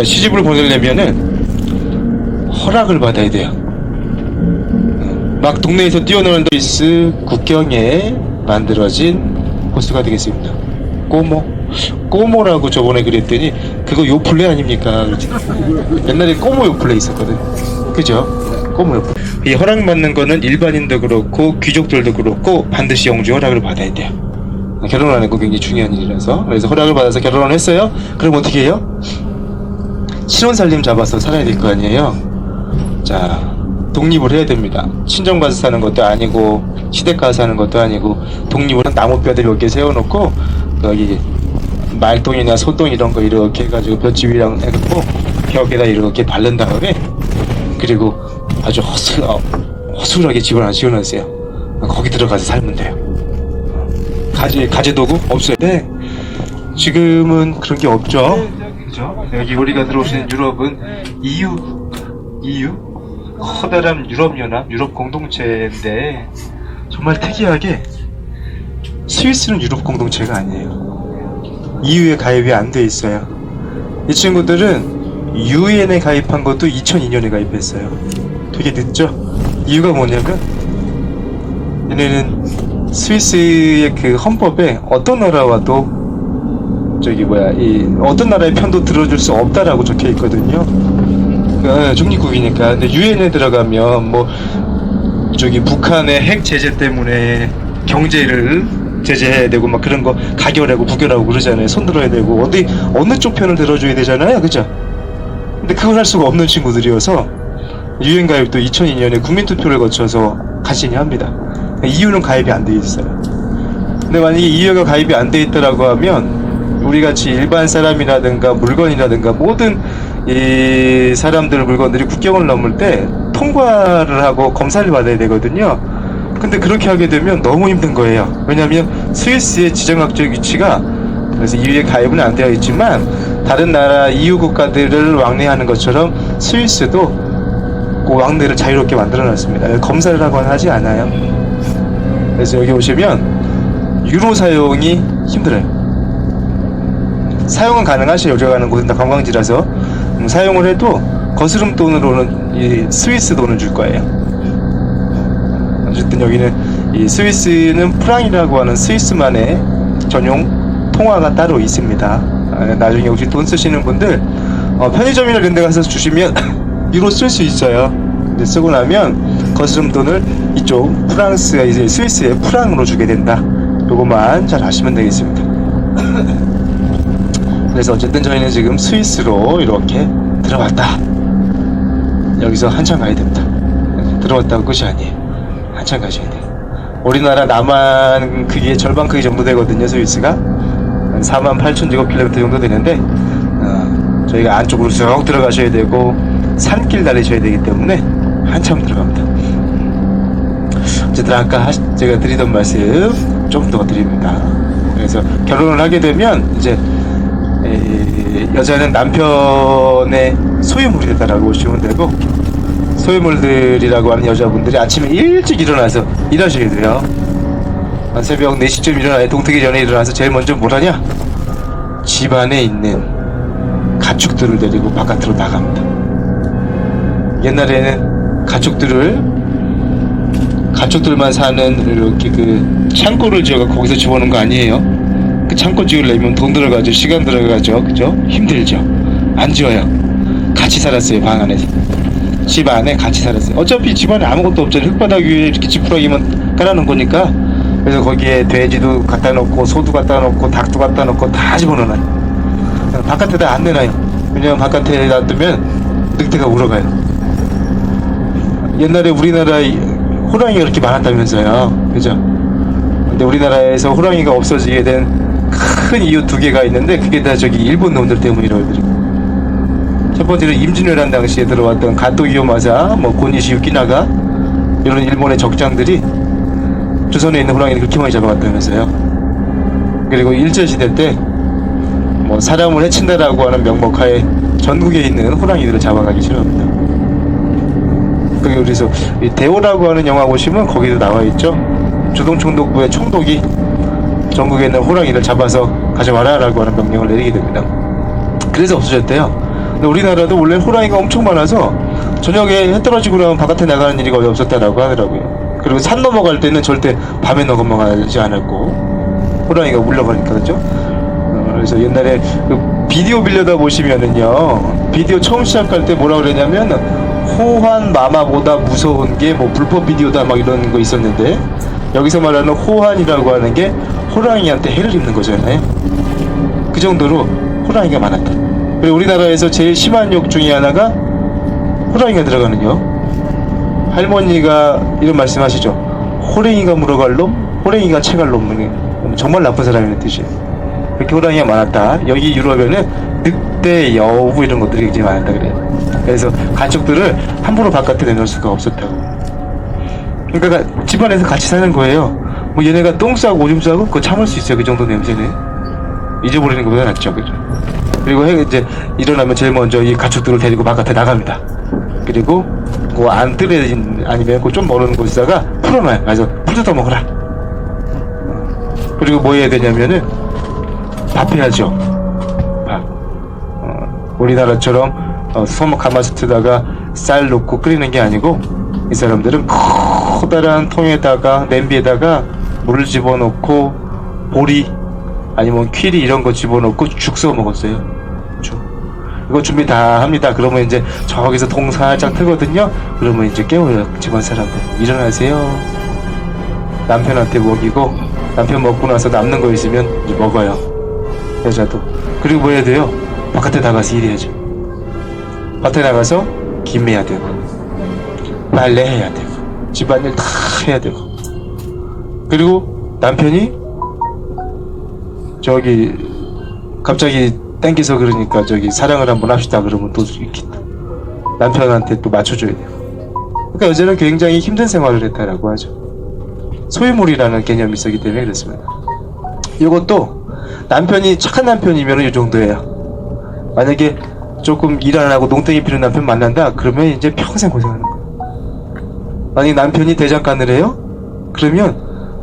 그러니까 시집을 보내려면은 허락을 받아야 돼요. 막 동네에서 뛰어노는 스위스 국경에 만들어진 호수가 되겠습니다. 꼬모라고 저번에 그랬더니 그거 요플레 아닙니까? 그렇지? 옛날에 꼬모 요플레 있었거든. 그죠? 꼬모 요플레. 이 허락받는 거는 일반인도 그렇고 귀족들도 그렇고 반드시 영주 허락을 받아야 돼요. 결혼하는 거 굉장히 중요한 일이라서. 그래서 허락을 받아서 결혼을 했어요. 그럼 어떻게 해요? 신혼살림 잡아서 살아야 될 거 아니에요. 자, 독립을 해야 됩니다. 친정 가서 사는 것도 아니고 시댁 가서 사는 것도 아니고 독립을 나무뼈들 몇 개 세워놓고 여기 말똥이나 소똥 이런 거 이렇게 해가지고 볏짚이랑 해갖고 벽에다 이렇게 바른 다음에 그리고 아주 허술하게 집을 하나 지어놨어요. 거기 들어가서 살면 돼요. 가재 도구 없어요. 네. 지금은 그런 게 없죠. 그죠? 여기 우리가 들어오시는 유럽은 EU 커다란 유럽연합, 유럽 공동체인데 정말 특이하게 스위스는 유럽 공동체가 아니에요. EU에 가입이 안 돼 있어요. 이 친구들은 UN에 가입한 것도 2002년에 가입했어요. 되게 늦죠? 이유가 뭐냐면 얘네는 스위스의 그 헌법에 어떤 나라와도 어떤 나라의 편도 들어줄 수 없다라고 적혀 있거든요. 중립국이니까. 근데 유엔에 들어가면 북한의 핵 제재 때문에 경제를 제재해야 되고 막 그런 거 가결하고 부결하고 그러잖아요. 손들어야 되고 어느 쪽 편을 들어줘야 되잖아요. 그죠? 근데 그걸 할 수가 없는 친구들이어서 유엔 가입도 2002년에 국민투표를 거쳐서 간신히 합니다. EU는 가입이 안 돼 있어요. 근데 만약에 EU가 가입이 안 돼 있다라고 하면 우리같이 일반 사람이라든가 물건이라든가 모든 이 사람들 물건들이 국경을 넘을 때 통과를 하고 검사를 받아야 되거든요. 근데 그렇게 하게 되면 너무 힘든 거예요. 왜냐하면 스위스의 지정학적 위치가 그래서 EU에 가입은 안 되어 있지만 다른 나라 EU 국가들을 왕래하는 것처럼 스위스도 그 왕래를 자유롭게 만들어놨습니다. 검사를 하거나 하지 않아요. 그래서 여기 오시면 유로 사용이 힘들어요. 사용은 가능하셔요. 여기 가는 곳은 다 관광지라서. 사용을 해도 거스름 돈으로는 이 스위스 돈을 줄 거예요. 어쨌든 여기는 이 스위스는 프랑이라고 하는 스위스만의 전용 통화가 따로 있습니다. 나중에 혹시 돈 쓰시는 분들 편의점이나 이런 데 가서 주시면 유로 쓸 수 있어요. 근데 쓰고 나면 거스름 돈을 이쪽 프랑스가 이제 스위스의 프랑으로 주게 된다. 요것만 잘 아시면 되겠습니다. 그래서 어쨌든 저희는 지금 스위스로 이렇게 들어왔다. 여기서 한참 가야 됩니다. 들어왔다고 끝이 아니에요. 한참 가셔야 돼요. 우리나라 남한 크기의 절반 크기 정도 되거든요. 스위스가 한 48,000제곱킬로미터 정도 되는데 저희가 안쪽으로 쭉 들어가셔야 되고 산길 달리셔야 되기 때문에 한참 들어갑니다. 어쨌든 아까 제가 드리던 말씀 좀 더 드립니다. 그래서 결혼을 하게 되면 이제 여자는 남편의 소유물이 되다라고 보시면 되고 소유물들이라고 하는 여자분들이 아침에 일찍 일어나서 일하셔야 돼요. 한 새벽 4시쯤 일어나요. 동트기 전에 일어나서 제일 먼저 뭘 하냐? 집 안에 있는 가축들을 데리고 바깥으로 나갑니다. 옛날에는 가축들만 사는 이렇게 그 창고를 지어가 거기서 집어넣은 거 아니에요? 그 창고 지으려면 돈 들어가죠. 시간 들어가죠. 그죠? 힘들죠. 안 지어요. 같이 살았어요. 방 안에서. 집 안에 같이 살았어요. 어차피 집 안에 아무것도 없잖아요. 흙바닥 위에 이렇게 지푸라기만 깔아놓은 거니까. 그래서 거기에 돼지도 갖다 놓고 소도 갖다 놓고 닭도 갖다 놓고 다 집어넣어놔요. 바깥에다 안 내놔요. 왜냐면 바깥에 놔두면 늑대가 울어가요. 옛날에 우리나라에 호랑이가 그렇게 많았다면서요. 그죠? 근데 우리나라에서 호랑이가 없어지게 된 큰 이유 2개가 있는데 그게 다 저기 일본 놈들 때문이라고 그러더라고요. 첫 번째는 임진왜란 당시에 들어왔던 가토 이요마사, 고니시 유키나가 이런 일본의 적장들이 조선에 있는 호랑이를 그렇게 많이 잡아갔다면서요. 그리고 일제시대 때 사람을 해친다라고 하는 명목하에 전국에 있는 호랑이들을 잡아가기 싫어합니다. 그래서 이 대오라고 하는 영화 보시면 거기도 나와있죠. 조동총독부의 총독이 전국에 있는 호랑이를 잡아서 가져와라 라고 하는 명령을 내리게 됩니다. 그래서 없어졌대요. 근데 우리나라도 원래 호랑이가 엄청 많아서 저녁에 해 떨어지고 나면 바깥에 나가는 일이 거의 없었다라고 하더라고요. 그리고 산 넘어갈 때는 절대 밤에 넘어가지 않았고 호랑이가 물러가니까 그죠? 그래서 옛날에 그 비디오 빌려다 보시면은요, 비디오 처음 시작할 때 뭐라 그러냐면 호환 마마보다 무서운 게 뭐 불법 비디오다 막 이런 거 있었는데, 여기서 말하는 호환이라고 하는 게 호랑이한테 해를 입는 거잖아요. 그 정도로 호랑이가 많았다. 그리고 우리나라에서 제일 심한 욕 중에 하나가 호랑이가 들어가는 욕. 할머니가 이런 말씀 하시죠. 호랭이가 물어갈 놈, 호랭이가 채갈 놈. 정말 나쁜 사람이라는 뜻이에요. 그렇게 호랑이가 많았다. 여기 유럽에는 늑대, 여우 이런 것들이 굉장히 많았다 그래요. 그래서 가축들을 함부로 바깥에 내놓을 수가 없었다고. 그러니까 집안에서 같이 사는 거예요. 뭐 얘네가 똥 싸고 오줌 싸고 그거 참을 수 있어요. 그 정도 냄새는 잊어버리는 것보다 낫죠, 그죠? 그리고 이제 일어나면 제일 먼저 이 가축들을 데리고 바깥에 나갑니다. 그리고 그 안뜰에 아니면 그 좀 멀은 곳에다가 풀어놔요. 그래서 풀 뜯어 먹어라. 그리고 뭐 해야 되냐면은 밥 해야죠. 밥. 우리나라처럼 소금 가마솥에다가 쌀 넣고 끓이는 게 아니고, 이 사람들은 커다란 통에다가 냄비에다가 물을 집어넣고 보리 아니면 퀴리 이런 거 집어넣고 죽 써 먹었어요. 죽. 이거 준비 다 합니다. 그러면 이제 저기서 동 살짝 트거든요. 그러면 이제 깨워요. 집안 사람들 일어나세요. 남편한테 먹이고, 남편 먹고 나서 남는 거 있으면 이제 먹어요. 여자도. 그리고 뭐 해야 돼요? 바깥에 나가서 일해야죠. 밭에 나가서 김해야 되고 빨래 해야 되고 집안일 다 해야 되고, 그리고 남편이 저기 갑자기 땡겨서 그러니까 저기 사랑을 한번 합시다 그러면 또 이렇게 남편한테 또 맞춰줘야 돼요. 그러니까 여자는 굉장히 힘든 생활을 했다라고 하죠. 소유물이라는 개념이 있었기 때문에 그렇습니다. 이것도 남편이 착한 남편이면 이 정도예요. 만약에 조금 일 안 하고 농땡이 피는 남편 만난다 그러면 이제 평생 고생하는 거예요. 만약에 남편이 대장간을 해요? 그러면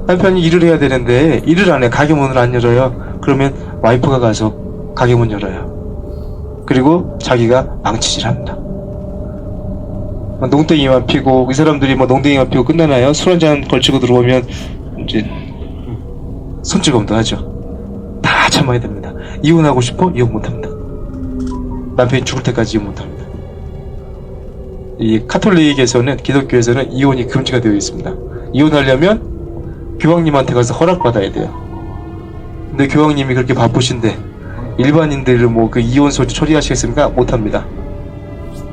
남편이 일을 해야 되는데 일을 안 해. 가게 문을 안 열어요. 그러면 와이프가 가서 가게 문 열어요. 그리고 자기가 망치질합니다. 농땡이만 피고, 이 사람들이 뭐 농땡이만 피고 끝나나요? 술 한잔 걸치고 들어오면 이제 손찌검도 하죠. 다 참아야 됩니다. 이혼하고 싶어? 이혼 못합니다. 남편이 죽을 때까지 이혼 못합니다. 이 카톨릭에서는, 기독교에서는 이혼이 금지가 되어 있습니다. 이혼하려면 교황님한테 가서 허락받아야 돼요. 근데 교황님이 그렇게 바쁘신데 일반인들을 뭐 그 이혼서 처리하시겠습니까? 못합니다.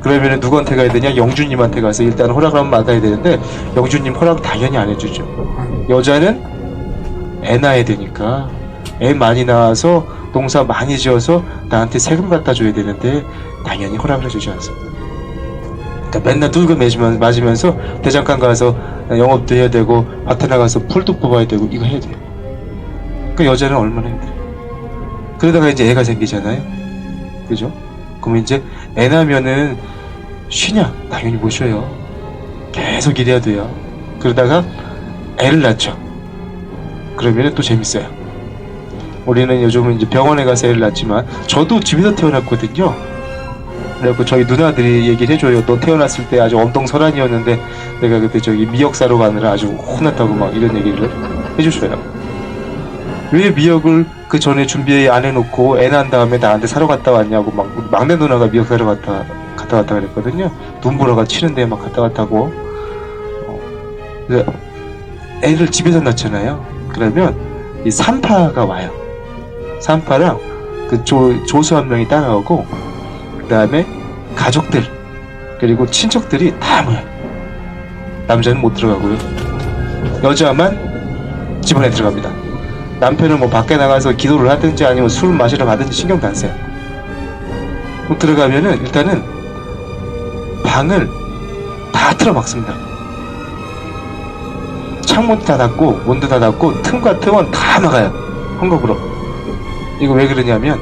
그러면 누구한테 가야 되냐? 영주님한테 가서 일단 허락을 한번 받아야 되는데, 영주님 허락 당연히 안 해주죠. 여자는 애 낳아야 되니까, 애 많이 낳아서 농사 많이 지어서 나한테 세금 갖다 줘야 되는데 당연히 허락을 해주지 않습니다. 그러니까 맨날 뚫고 맞으면서 대장간 가서 영업도 해야 되고 밭에 나가서 풀도 뽑아야 되고 이거 해야 돼요. 그러니까 여자는 얼마나 힘들어요. 그러다가 이제 애가 생기잖아요. 그죠? 그러면 이제 애 낳으면은 쉬냐? 당연히 못 쉬어요. 계속 일해야 돼요. 그러다가 애를 낳죠. 그러면 또 재밌어요. 우리는 요즘은 이제 병원에 가서 애를 낳지만, 저도 집에서 태어났거든요. 그래갖고 저희 누나들이 얘기를 해줘요. 너 태어났을 때 아주 엄동설한이었는데 내가 그때 저기 미역 사러 가느라 아주 혼났다고 막 이런 얘기를 해주셔요. 왜 미역을 그 전에 준비 안 해놓고 애 낳은 다음에 나한테 사러 갔다 왔냐고, 막 막내 누나가 미역 사러 갔다 왔다 그랬거든요. 눈보라가 치는데 막 갔다 왔다고. 애를 집에서 낳잖아요. 그러면 이 산파가 와요. 산파랑 그 조수 한 명이 따라오고, 그 다음에 가족들 그리고 친척들이 다 모여요. 남자는 못 들어가고요. 여자만 집안에 들어갑니다. 남편은 뭐 밖에 나가서 기도를 하든지 아니면 술을 마시러 가든지 신경도 안 써요. 들어가면은 일단은 방을 다 틀어막습니다. 창문 다 닫고 문도 다 닫고 틈과 틈은 다 막아요. 헌겁으로. 이거 왜 그러냐면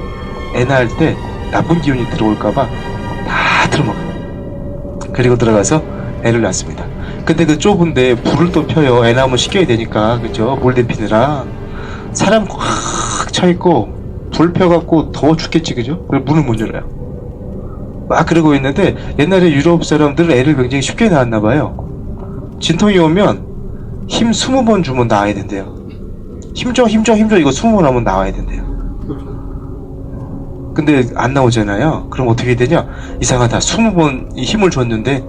애 낳을 때 나쁜 기운이 들어올까봐 다 틀어막아요. 그리고 들어가서 애를 낳습니다. 근데 그 좁은데 불을 또 펴요. 애 낳으면 식혀야 되니까, 그죠? 물 데피느라. 사람 꽉 차있고 불 펴갖고 더워 죽겠지, 그죠? 그래서 문을 못 열어요. 막 그러고 있는데 옛날에 유럽 사람들은 애를 굉장히 쉽게 낳았나 봐요. 진통이 오면 힘 20번 주면 나와야 된대요. 힘줘 이거 20번 하면 나와야 된대요. 근데 안 나오잖아요. 그럼 어떻게 되냐? 이상하다. 20번 힘을 줬는데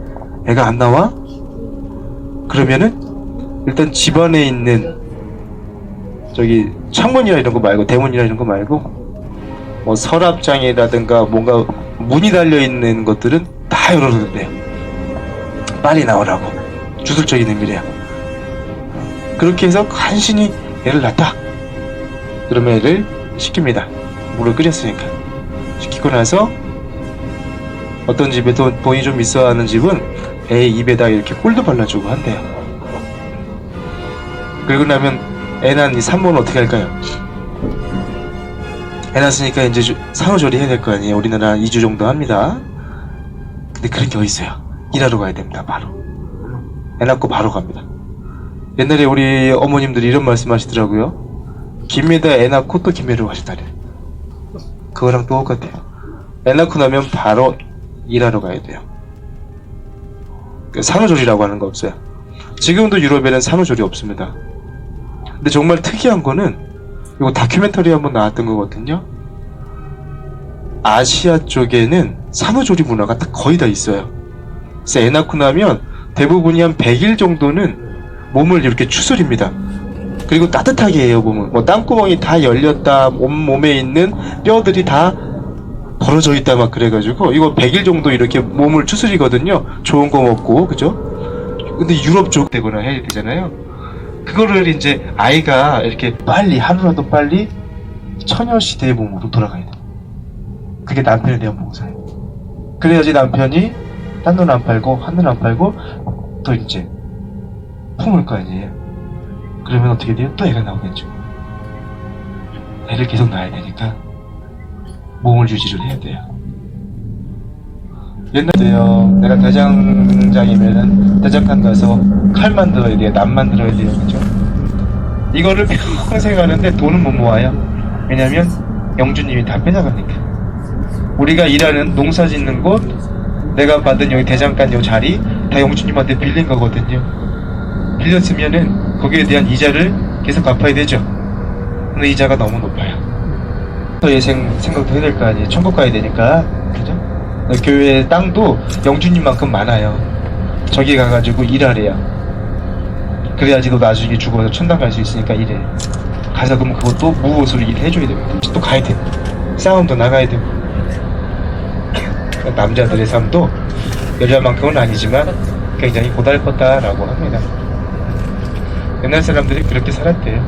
애가 안 나와? 그러면은 일단 집안에 있는 저기 창문이나 이런 거 말고, 대문이나 이런 거 말고 뭐 서랍장이라든가 뭔가 문이 달려 있는 것들은 다 열어놓는데요. 빨리 나오라고. 주술적인 의미래요. 그렇게 해서 간신히 애를 낳다. 그러면 애를 시킵니다. 물을 끓였으니까. 시키고 나서 어떤 집에 돈이 좀 있어 하는 집은 애 입에다 이렇게 꿀도 발라주고 한대요. 그리고 나면 애 낳은 이 산모는 어떻게 할까요? 애 낳았으니까 이제 산후조리 해야 될 거 아니에요. 우리나라 2주 정도 합니다. 근데 그런 게 어딨어요. 일하러 가야 됩니다. 바로 애 낳고 바로 갑니다. 옛날에 우리 어머님들이 이런 말씀 하시더라고요. 김에다 애 낳고 또 김해로 가시다래. 그거랑 똑같아요. 애 낳고 나면 바로 일하러 가야 돼요. 산후조리라고 하는 거 없어요. 지금도 유럽에는 산후조리 없습니다. 근데 정말 특이한 거는 이거 다큐멘터리 한번 나왔던 거거든요. 아시아 쪽에는 산후조리 문화가 딱 거의 다 있어요. 그래서 애 낳고 나면 대부분이 한 100일 정도는 몸을 이렇게 추스립니다. 그리고 따뜻하게 해요. 몸은 뭐 땅구멍이 다 열렸다, 몸에 있는 뼈들이 다 벌어져 있다 막 그래가지고 이거 100일 정도 이렇게 몸을 추스리거든요. 좋은 거 먹고, 그죠? 근데 유럽 쪽 되거나 해야 되잖아요. 그거를 이제 아이가 이렇게 빨리, 하루라도 빨리 처녀시대의 몸으로 돌아가야 돼. 그게 남편에 대한 봉사예요. 그래야지 남편이 딴 눈 안 팔고 한눈 안 팔고 또 이제 품을 거 아니에요. 그러면 어떻게 돼요? 또 애가 나오겠죠. 애를 계속 낳아야 되니까 몸을 유지를 해야 돼요. 옛날에요, 내가 대장장이면은 대장간 가서 칼 만들어야 돼요, 남 만들어야 돼요, 그죠? 이거를 평생 하는데 돈은 못 모아요. 왜냐면 영주님이 다 뺏어가니까. 우리가 일하는 농사 짓는 곳, 내가 받은 여기 대장간 요 자리 다 영주님한테 빌린 거거든요. 빌렸으면은 거기에 대한 이자를 계속 갚아야 되죠. 근데 이자가 너무 높아요. 또 예생 생각도 해야 될 거 아니에요. 천국 가야 되니까, 그죠? 교회 땅도 영주님만큼 많아요. 저기 가가지고 일하래요. 그래야지 너 나중에 죽어서 천당 갈 수 있으니까 일해. 가서 그러면 그것도 무엇으로 일해줘야 됩니다. 또 가야 돼. 싸움도 나가야 되고. 남자들의 삶도 여자만큼은 아니지만 굉장히 고달팠다라고 합니다. 옛날 사람들이 그렇게 살았대요.